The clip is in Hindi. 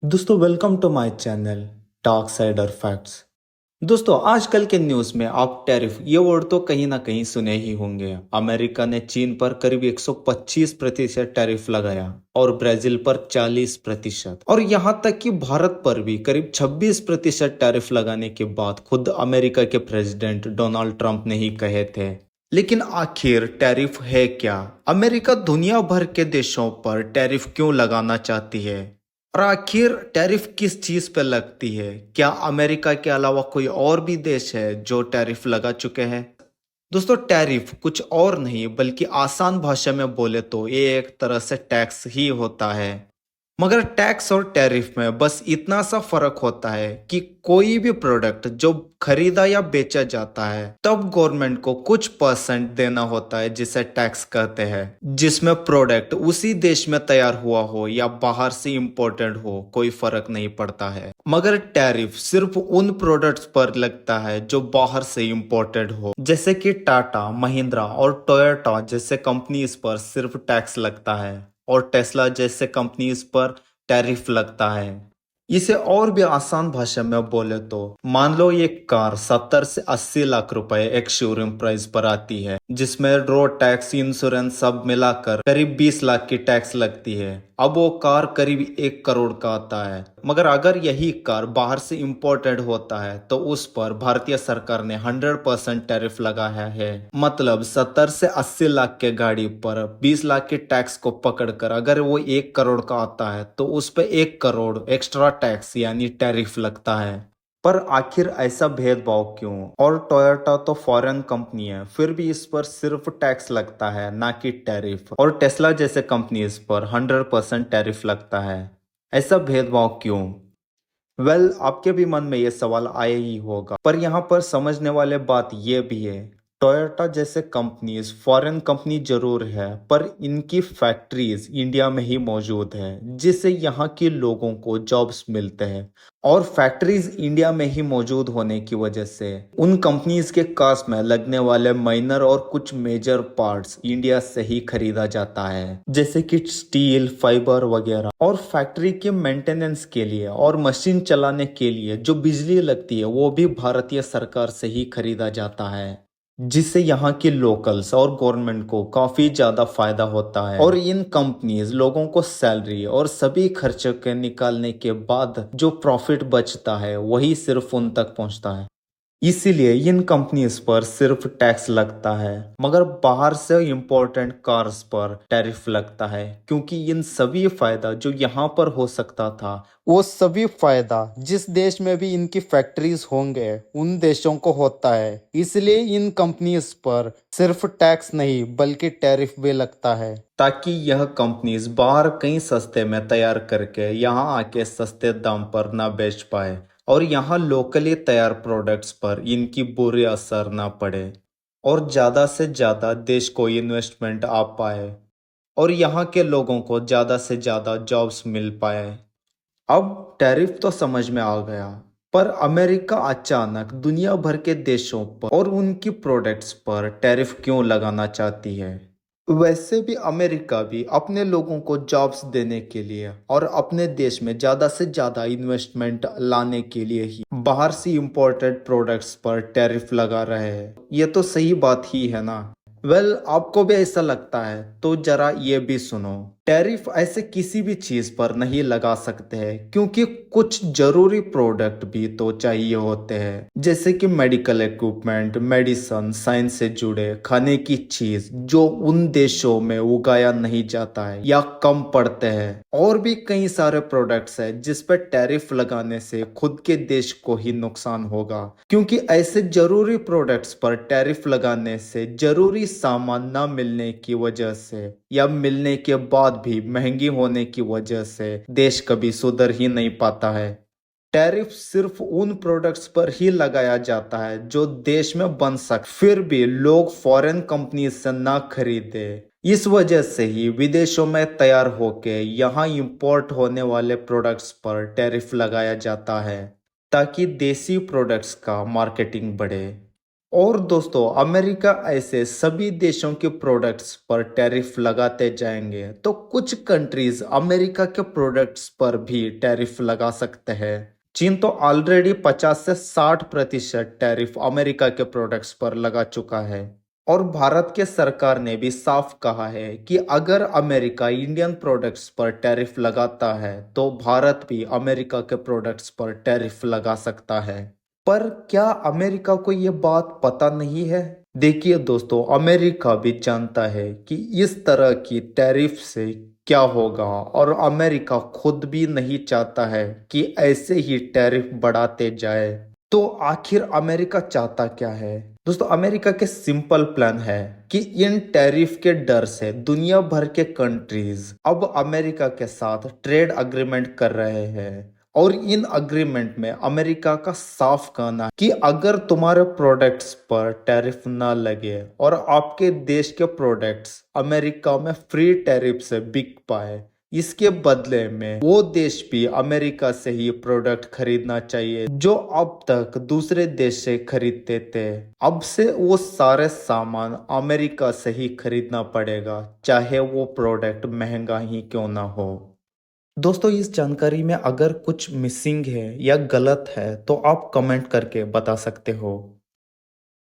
दोस्तों welcome to my channel dark sider facts. दोस्तों आजकल के न्यूज़ में आप टैरिफ ये वर्ड तो कहीं ना कहीं सुने ही होंगे। अमेरिका ने चीन पर करीब 125% टैरिफ लगाया और ब्राजील पर 40% और यहां तक कि भारत पर भी करीब 26% टैरिफ लगाने के बाद खुद अमेरिका के प्रेसिडेंट डोनाल्ड ट्रंप ने ही कहे थे। लेकिन आखिर टैरिफ है क्या? अमेरिका दुनिया भर के देशों पर टैरिफ क्यों लगाना चाहती है? और आखिर टैरिफ किस चीज पे लगती है? क्या अमेरिका के अलावा कोई और भी देश है जो टैरिफ लगा चुके हैं? दोस्तों टैरिफ कुछ और नहीं बल्कि आसान भाषा में बोले तो ये एक तरह से टैक्स ही होता है। मगर टैक्स और टैरिफ में बस इतना सा फर्क होता है कि कोई भी प्रोडक्ट जो खरीदा या बेचा जाता है तब गवर्नमेंट को कुछ परसेंट देना होता है जिसे टैक्स कहते हैं। जिसमें प्रोडक्ट उसी देश में तैयार हुआ हो या बाहर से इम्पोर्टेड हो कोई फर्क नहीं पड़ता है। मगर टैरिफ सिर्फ उन प्रोडक्ट्स पर लगता है जो बाहर से इम्पोर्टेड हो, जैसे कि टाटा, महिंद्रा और टोयोटा जैसे कंपनीज पर सिर्फ टैक्स लगता है और टेस्ला जैसे कंपनीज पर टैरिफ लगता है। इसे और भी आसान भाषा में बोले तो मान लो ये कार 70 से 80 लाख रुपए एक शोरूम प्राइस पर आती है, जिसमें रोड टैक्स, इंश्योरेंस सब मिलाकर करीब 20 लाख की टैक्स लगती है। अब वो कार करीब 1 करोड़ का आता है। मगर अगर यही कार बाहर से इंपोर्टेड होता है तो उस पर भारतीय सरकार ने 100% टैरिफ लगाया है। मतलब 70 से 80 लाख के गाड़ी पर 20 लाख के टैक्स को पकड़कर अगर वो 1 करोड़ का आता है तो उस पर 1 करोड़ एक्स्ट्रा टैक्स यानी टैरिफ लगता है। पर आखिर ऐसा भेदभाव क्यों? और टोयोटा तो फॉरेन कंपनी है फिर भी इस पर सिर्फ टैक्स लगता है ना कि टैरिफ, और टेस्ला जैसे कंपनीज पर 100% टैरिफ लगता है। ऐसा भेदभाव क्यों? आपके भी मन में ये सवाल आया ही होगा, पर यहाँ पर समझने वाले बात ये भी है, टोयोटा जैसे कंपनीज फॉरेन कंपनी जरूर है पर इनकी फैक्ट्रीज इंडिया में ही मौजूद है, जिससे यहाँ के लोगों को जॉब्स मिलते हैं। और फैक्ट्रीज इंडिया में ही मौजूद होने की वजह से उन कंपनीज के कास्ट में लगने वाले माइनर और कुछ मेजर पार्ट्स इंडिया से ही खरीदा जाता है, जैसे कि स्टील, फाइबर वगैरह। और फैक्ट्री के मेंटेनेंस के लिए और मशीन चलाने के लिए जो बिजली लगती है वो भी भारतीय सरकार से ही खरीदा जाता है, जिससे यहाँ के लोकल्स और गवर्नमेंट को काफी ज्यादा फायदा होता है। और इन कंपनीज लोगों को सैलरी और सभी खर्चों के निकालने के बाद जो प्रॉफिट बचता है वही सिर्फ उन तक पहुंचता है। इसीलिए इन कंपनीज पर सिर्फ टैक्स लगता है। मगर बाहर से इंपोर्टेंट कार्स पर टैरिफ लगता है, क्योंकि इन सभी फायदा जो यहाँ पर हो सकता था वो सभी फायदा जिस देश में भी इनकी फैक्ट्रीज होंगे उन देशों को होता है। इसलिए इन कंपनीज पर सिर्फ टैक्स नहीं बल्कि टैरिफ भी लगता है, ताकि यह कंपनीज बाहर कहीं सस्ते में तैयार करके यहाँ आके सस्ते दाम पर ना बेच पाए और यहाँ लोकली तैयार प्रोडक्ट्स पर इनकी बुरी असर ना पड़े और ज़्यादा से ज़्यादा देश को इन्वेस्टमेंट आ पाए और यहाँ के लोगों को ज़्यादा से ज़्यादा जॉब्स मिल पाए। अब टैरिफ तो समझ में आ गया, पर अमेरिका अचानक दुनिया भर के देशों पर और उनकी प्रोडक्ट्स पर टैरिफ क्यों लगाना चाहती है? वैसे भी अमेरिका भी अपने लोगों को जॉब्स देने के लिए और अपने देश में ज्यादा से ज्यादा इन्वेस्टमेंट लाने के लिए ही बाहर से इंपोर्टेड प्रोडक्ट्स पर टैरिफ लगा रहे हैं। ये तो सही बात ही है ना? आपको भी ऐसा लगता है तो जरा ये भी सुनो। टैरिफ ऐसे किसी भी चीज पर नहीं लगा सकते हैं क्योंकि कुछ जरूरी प्रोडक्ट भी तो चाहिए होते हैं, जैसे कि मेडिकल इक्विपमेंट, मेडिसिन, साइंस से जुड़े खाने की चीज जो उन देशों में उगाया नहीं जाता है या कम पड़ते हैं। और भी कई सारे प्रोडक्ट्स हैं जिस पर टैरिफ लगाने से खुद के देश को ही नुकसान होगा, क्योंकि ऐसे जरूरी प्रोडक्ट्स पर टैरिफ लगाने से जरूरी सामान न मिलने की वजह से या मिलने के बाद भी महंगी होने की वजह से देश कभी सुधर ही नहीं पाता है। टैरिफ सिर्फ उन प्रोडक्ट्स पर ही लगाया जाता है जो देश में बन सके, फिर भी लोग फॉरेन कंपनी से ना खरीदे। इस वजह से ही विदेशों में तैयार होके यहाँ इंपोर्ट होने वाले प्रोडक्ट्स पर टैरिफ लगाया जाता है, ताकि देसी प्रोडक्ट्स का मार्केटिंग बढ़े और दोस्तों अमेरिका ऐसे सभी देशों के प्रोडक्ट्स पर टैरिफ लगाते जाएंगे तो कुछ कंट्रीज अमेरिका के प्रोडक्ट्स पर भी टैरिफ लगा सकते हैं। चीन तो ऑलरेडी 50 से 60% टैरिफ अमेरिका के प्रोडक्ट्स पर लगा चुका है। और भारत के सरकार ने भी साफ कहा है कि अगर अमेरिका इंडियन प्रोडक्ट्स पर टैरिफ लगाता है तो भारत भी अमेरिका के प्रोडक्ट्स पर टैरिफ लगा सकता है। पर क्या अमेरिका को ये बात पता नहीं है? देखिए दोस्तों, अमेरिका भी जानता है कि इस तरह की टैरिफ से क्या होगा और अमेरिका खुद भी नहीं चाहता है कि ऐसे ही टैरिफ बढ़ाते जाए। तो आखिर अमेरिका चाहता क्या है? दोस्तों अमेरिका के सिंपल प्लान है कि इन टैरिफ के डर से दुनिया भर के कंट्रीज अब अमेरिका के साथ ट्रेड अग्रीमेंट कर रहे हैं। और इन अग्रीमेंट में अमेरिका का साफ कहना है कि अगर तुम्हारे प्रोडक्ट्स पर टैरिफ ना लगे और आपके देश के प्रोडक्ट्स अमेरिका में फ्री टैरिफ से बिक पाए, इसके बदले में वो देश भी अमेरिका से ही प्रोडक्ट खरीदना चाहिए जो अब तक दूसरे देश से खरीदते थे। अब से वो सारे सामान अमेरिका से ही खरीदना पड़ेगा, चाहे वो प्रोडक्ट महंगा ही क्यों ना हो। दोस्तों इस जानकारी में अगर कुछ मिसिंग है या गलत है तो आप कमेंट करके बता सकते हो।